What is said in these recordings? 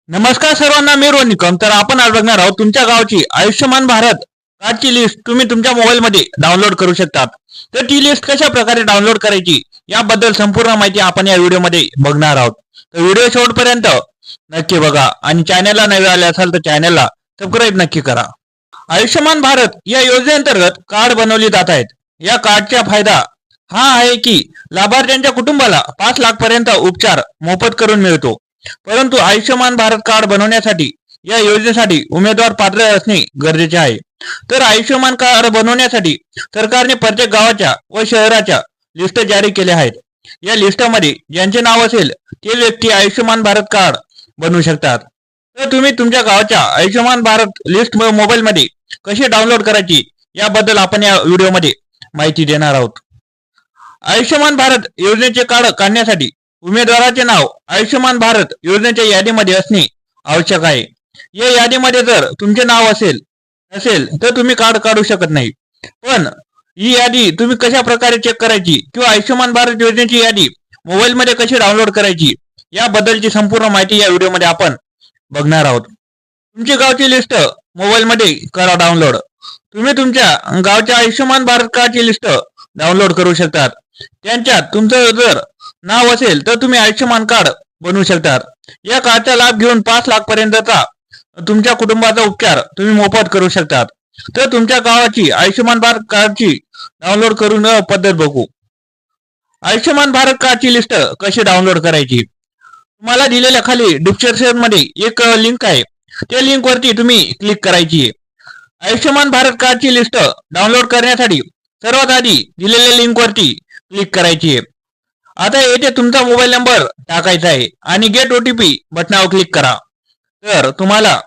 नमस्कार सर्वांना, मी रोनिकम. तर आपण आज बघणार आहोत तुमच्या गावची आयुष्यमान भारत कार्डची लिस्ट तुम्ही तुमच्या मोबाईलमध्ये डाउनलोड करू शकतात. तर ती लिस्ट कशा प्रकारे डाउनलोड करायची याबद्दल संपूर्ण माहिती आपण या व्हिडिओमध्ये बघणार आहोत. तर व्हिडिओ शेवटपर्यंत नक्की बघा आणि चॅनलला नवे आले असाल तर चॅनलला सबस्क्राईब नक्की करा. आयुष्यमान भारत या योजनेअंतर्गत कार्ड बनवली जात आहेत. या कार्डचा फायदा हा आहे की लाभार्थ्यांच्या कुटुंबाला 5 लाख पर्यंत उपचार मोफत करून मिळतो. परंतु आयुष्यमान भारत कार्ड बनवण्यासाठी या योजनेसाठी उमेदवार पात्र असणे गरजेचे आहे. तर आयुष्यमान कार्ड बनवण्यासाठी सरकारने प्रत्येक गावाच्या व शहराच्या लिस्ट जारी केल्या आहेत. या लिस्टमध्ये ज्यांचे नाव असेल ते व्यक्ती आयुष्यमान भारत कार्ड बनवू शकतात. तर तुम्ही तुमच्या गावाच्या आयुष्यमान भारत लिस्ट मोबाईलमध्ये कशी डाउनलोड करायची याबद्दल आपण या व्हिडिओमध्ये माहिती देणार आहोत. आयुष्यमान भारत योजनेचे कार्ड काढण्यासाठी उमेदवाराचे नाव आयुष्यमान भारत योजनेच्या यादीमध्ये असणे आवश्यक आहे. या यादीमध्ये जर तुमचे नाव असेल तर तुम्ही कार्ड काढू शकत नाही. पण ही यादी तुम्ही कशा प्रकारे चेक करायची किंवा आयुष्यमान भारत योजनेची यादी मोबाईलमध्ये कशी डाउनलोड करायची याबद्दलची संपूर्ण माहिती या व्हिडिओमध्ये आपण बघणार आहोत. तुमची गावची लिस्ट मोबाईलमध्ये करा डाउनलोड. तुम्ही तुमच्या गावच्या आयुष्यमान भारत कार्डची लिस्ट डाउनलोड करू शकतात. त्यांच्यात तुमचं जर नाव असेल तर तुम्ही आयुष्यमान कार्ड बनवू शकतात. या कार्डचा लाभ घेऊन 5 लाख पर्यंतचा तुमच्या कुटुंबाचा उपचार तुम्ही मोफत करू शकतात. तर तुमच्या गावाची आयुष्यमान भारत कार्डची डाउनलोड करून पद्धत बघू. आयुष्यमान भारत कार्डची लिस्ट कशी डाउनलोड करायची, तुम्हाला दिलेल्या खाली डिस्क्रिप्शन मध्ये एक लिंक आहे. त्या लिंक वरती तुम्ही क्लिक करायची. आयुष्यमान भारत कार्डची लिस्ट डाउनलोड करण्यासाठी सर्वात आधी दिलेल्या लिंक वरती क्लिक करायची. आता येथे तुमचा मोबाईल नंबर टाकायचा आहे आणि गेट ओटीपी बटनावर क्लिक करा. तर तुम्हाला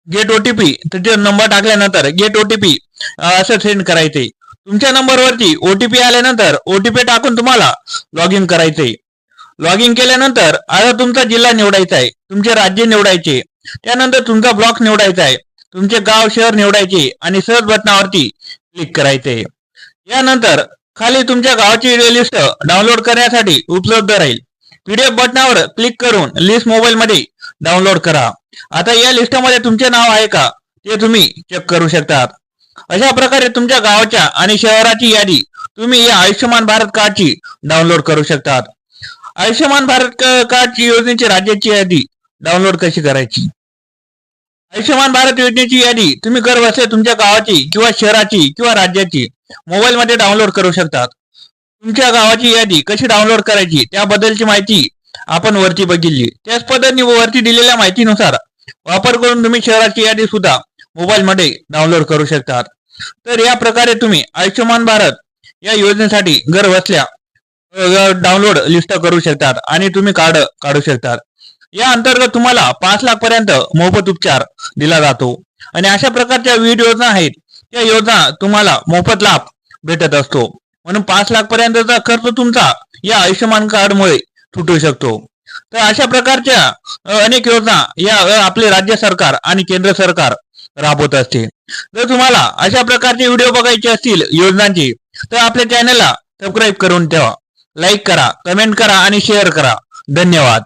गेट ओटीपी तिथे नंबर टाकल्यानंतर गेट ओटीपी असं सेंड करायचंय. तुमच्या नंबरवरती ओटीपी आल्यानंतर ओटीपी टाकून तुम्हाला लॉग इन करायचंय. लॉग इन केल्यानंतर आता तुमचा जिल्हा निवडायचा आहे, तुमचे राज्य निवडायचे, त्यानंतर तुमचा ब्लॉक निवडायचा आहे, तुमचे गाव शहर निवडायचे आणि सर्च बटनावरती क्लिक करायचे. यानंतर खाली तुमच्या गावाची लिस्ट डाउनलोड करण्यासाठी उपलब्ध राहील. पीडीएफ बटनावर क्लिक करून लिस्ट मोबाईल मध्ये डाउनलोड करा. आता या लिस्टमध्ये तुमचे नाव आहे का ते तुम्ही चेक करू शकतात. अशा प्रकारे तुमच्या गावाच्या आणि शहराची यादी तुम्ही या आयुष्यमान भारत कार्डची डाउनलोड करू शकतात. आयुष्यमान भारत कार्डची योजनेची राज्याची यादी डाउनलोड कशी करायची. आयुष्यमान भारत योजनेची यादी तुम्ही घर बसल्या तुमच्या गावाची किंवा शहराची किंवा राज्याची मोबाईल मध्ये डाउनलोड करू शकतात. तुमच्या गावाची यादी कशी डाउनलोड करायची त्याबद्दलची माहिती आपण वरती बघितली. त्याच पद्धतीने वरती दिलेल्या माहितीनुसार वापर करून तुम्ही शहराची यादी सुद्धा मोबाईल मध्ये डाउनलोड करू शकतात. तर या प्रकारे तुम्ही आयुष्यमान भारत या योजनेसाठी घर बसल्या डाउनलोड लिस्ट करू शकतात आणि तुम्ही कार्ड काढू शकतात. या अंतर्गत तुम्हाला 5 लाख पर्यंत मोफत उपचार दिला जातो आणि अशा प्रकारच्या विविध योजना आहेत. त्या योजना तुम्हाला मोफत लाभ भेटत असतो. म्हणून 5 लाख पर्यंतचा खर्च तुमचा या आयुष्यमान कार्ड मुळे सुटू शकतो. तर अशा प्रकारच्या अनेक योजना या आपले राज्य सरकार आणि केंद्र सरकार राबवत असते. जर तुम्हाला अशा प्रकारचे व्हिडिओ बघायचे असतील योजनांची तर आपल्या चॅनलला सबस्क्राईब करून ठेवा, लाईक करा, कमेंट करा आणि शेअर करा. धन्यवाद.